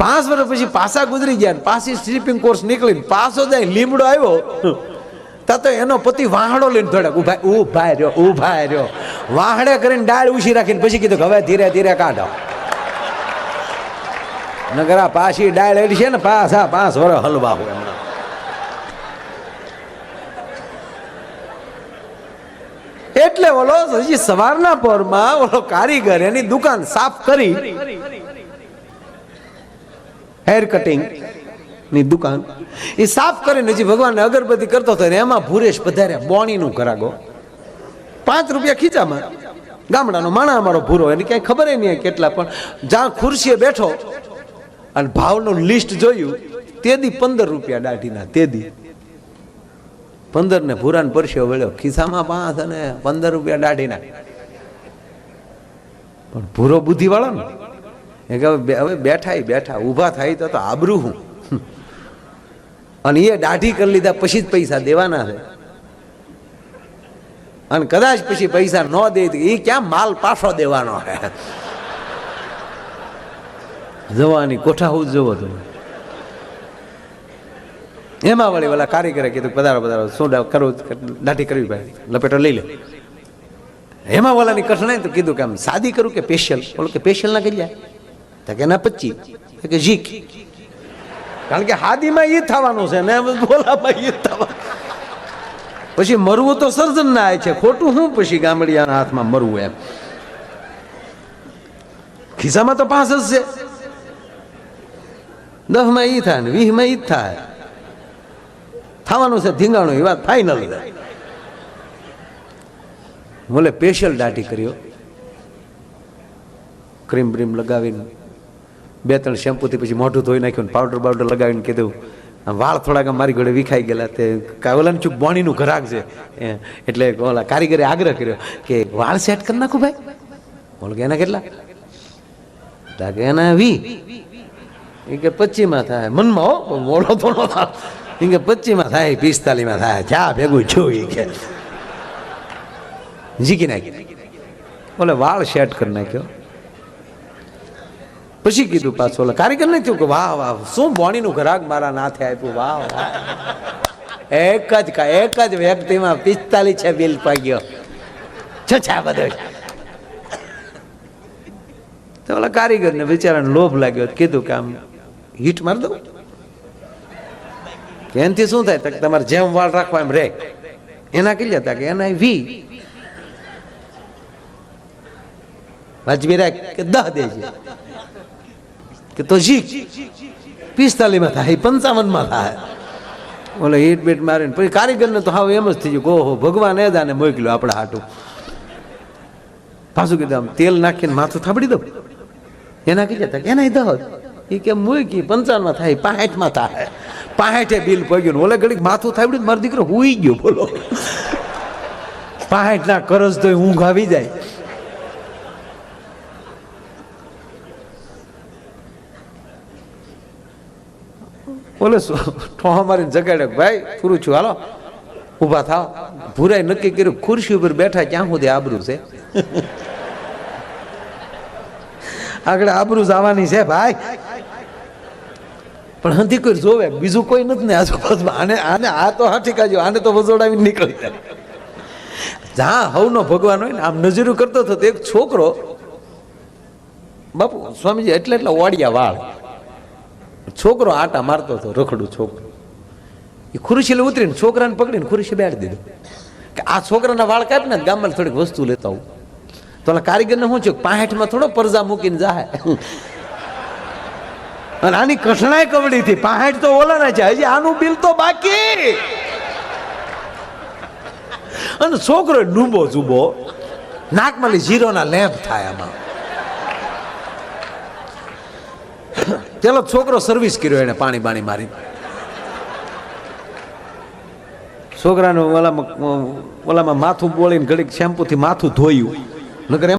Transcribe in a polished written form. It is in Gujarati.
5 વર્ષ પછી પાછા ગુજરી ગયા, પાછી સ્લીપિંગ કોર્સ નીકળીને પાછો જાય, લીમડો આવ્યો તા તો એનો પતિ વાહડો લઈને થોડાક ઉભા રહ્યો વાહડે કરીને ડાળ ઉછી રાખીને પછી કીધું કે હવે ધીરે ધીરે કાઢો, નગર આ પાછી ડાળ એડી છે ને પાછા 5 વર્ષ હલવા હોય હમણાં. એટલે ઓલો હજી સવારના પરમાં ઓલો કારીગર એની દુકાન સાફ કરી, હેર કટિંગ ની દુકાન એ સાફ કરીને હજી ભગવાનને અગરબત્તી કરતો હતો ને એમાં ભૂરેશ પધાર્યા, બોણીનું ઘરાગો, 5 રૂપિયા ખીચામાં, ગામડાનો માણા અમારો ભૂરો, એને ક્યાંય ખબર નહીં કેટલા, પણ જ્યાં ખુરશીએ બેઠો અને ભાવનું લિસ્ટ જોયું તેદી 15 રૂપિયા દાઢીના, તેદી 15 ને ભૂરાને પરસ્યો વળ્યો, ખિસ્સામાં 5 અને 15 રૂપિયા દાઢીના. પણ ભૂરો બુદ્ધિ વાળો ને એ કે હવે બેઠા ઊભા થાય તો આબરૂ હું, અને એ દાઢી કરી લીધા પછી જ પૈસા દેવાના છે, અને કદાચ પછી પૈસા ન દે એ ક્યાં માલ પાછો દેવાનો છે. જવાની કોઠા હું જ જોવો તમે. એમાં વળી ઓલા કારીગરે કીધું પધારો શું કરવું, દાઢી કરવી ભાઈ, લપેટો લઈ લે. એમાં ઓલાની કઠણાઈ તો કીધું કે આમ સાદી કરું કે સ્પેશિયલ, બોલો કે સ્પેશિયલ ના કરી જાય તો કે ના 25 કે ઝીક, કારણ કે હાદીમાં ઈ થવાનું છે ને બોલામાં ઈ થવાનું. પછી મરવું તો સર્જન ના છે, ખોટું શું પછી ગામડિયાના હાથમાં મરવું એમ. ખિસ્સામાં તો 5 જ છે, 10 માં ઈ થાય ને 20 માં ઈ જ થાય, થવાનું છે ધીંગાણું, એ વાત ફાઇનલ. બોલે સ્પેશિયલ દાઢી કર્યો, ક્રીમ બ્રીમ લગાવીને 2-3 શેમ્પૂથી પછી મોઢું ધોઈ નાખ્યું, પાવડર લગાવીને કીધું વાળ થોડાક મારી ઘોડે વિખાઈ ગયેલા, તે ઓલાને ચૂક બોણીનું ઘરાક છે એટલે ઓલા કારીગરે આગ્રહ કર્યો કે વાળ સેટ કરી નાખું ભાઈ. બોલો કે એના કેટલા? કે એના 20. એ કે 25 માં થાય, મનમાં હો મોડો થોડો થાય, એ કે 25 માં થાય, 45 માં થાય, ચા ભેગું જોઈ કે જીકી નાખી. બોલે વાળ સેટ કરી નાખ્યો. પછી કીધું પાછું ઓલા કારીગર ને થયું કે વાહ શું બોણીનું ઘરાક મારા નાથે આપ્યું, વાહ. એક જ વ્યક્તિમાં 45 છે બિલ પાગ્યો, છછા બધો. તો ઓલા કારીગર ને બિચારાને લોભ લાગ્યો, કીધું કે આમ હીટ મારી દઉં કે એનાથી શું થાય, તમારે જેમ વાળ રાખવા એમ રે. એના કેટલા હતા કે એના 20, વાજબી રાખ કે 10 દેજે કે તો જી 45 માં થાય, 55 માં થાય. ઓલે હીટ બીટ મારીને પછી કારીગર ને તો હાવ એમ જ થઈ ગયું, ઓહો ભગવાન એ દાને મોકલ્યો આપણા હાટું. પાછું કીધું આમ તેલ નાખીને માથું થાબડી દઉં. એના કઈ જતા એના 10, એ કે મૂકી 55 માં થાય, 65 માં થાય, 65 બિલ પગ્યું. ઓલે ઘડીક માથું થાબડી મારો દીકરો હુઈ ગયો. બોલો 65 ના કરજ તો ઊંઘ આવી જાય. બોલે ઠોહા મારીને જગાડ્યો, ભાઈ પૂરું છું, હાલો ઊભા થાવ. ભૂરાય નક્કી કર્યું ખુરશી ઉપર બેઠા ક્યાં સુધી આબરૂ છે, આગળ આબરૂ જવાની છે ભાઈ. પણ હંધી કોઈ જોવે, બીજું કોઈ નથી ને આજુબાજુમાં. આને આ તો હાથી કાજો, આને તો વજોડાવીને નીકળી જાય. જ્યાં હવનો ભગવાન હોય ને આમ નજરું કરતો હતો તો એક છોકરો, બાપુ સ્વામીજી એટલે ઓડિયા વાળ છોકરો આટા મારતો હતો, રખડું છોકરો. એ ખુરશી ઉતરીને છોકરાને પકડીને ખુરશી બેઠી દીધું કે આ છોકરાના વાળ કાપી ને ગામમાં થોડીક વસ્તુ લેતા હું. તો ઓલા કારીગરને શું છે, 65 માં થોડો પરજા મૂકીને જાય. અને આની કઠણાઈ કવડી થી 65 તો ઓલાના છે, હજી આનું બિલ તો બાકી. અને છોકરો ડૂબો જુબો, નાકમાં જીરોના લેમ્પ થાય આમાં. પેલો છોકરો સર્વિસ કર્યો, એને પાણી બાણી મારી. છોકરાનું ઓલામાં માથું બોળીને ઘડીક શેમ્પૂથી માથું ધોયું, નકર